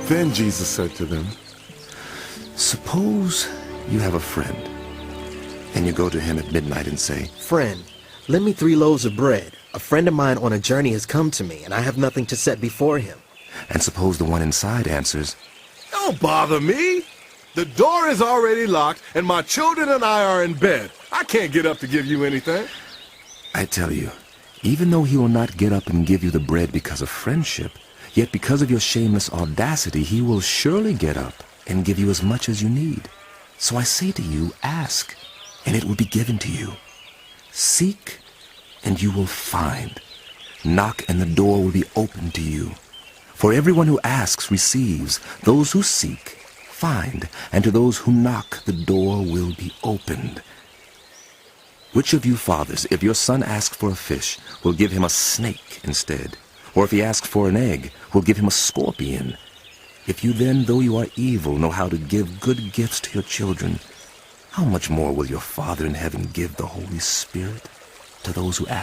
Then Jesus said to them, Suppose you have a friend, and you go to him at midnight and say, Friend, lend me 3 loaves of bread. A friend of mine on a journey has come to me, and I have nothing to set before him. And suppose the one inside answers, Don't bother me. The door is already locked, and my children and I are in bed. I can't get up to give you anything. I tell you, even though he will not get up and give you the bread because of friendship, yet because of your shameless audacity, he will surely get up and give you as much as you need. So I say to you, ask, and it will be given to you. Seek, and you will find. Knock, and the door will be opened to you. For everyone who asks receives, those who seek find, and to those who knock the door will be opened. Which of you fathers, if your son asks for a fish, will give him a snake instead? Or if he asks for an egg, will give him a scorpion? If you then, though you are evil, know how to give good gifts to your children, how much more will your Father in heaven give the Holy Spirit to those who ask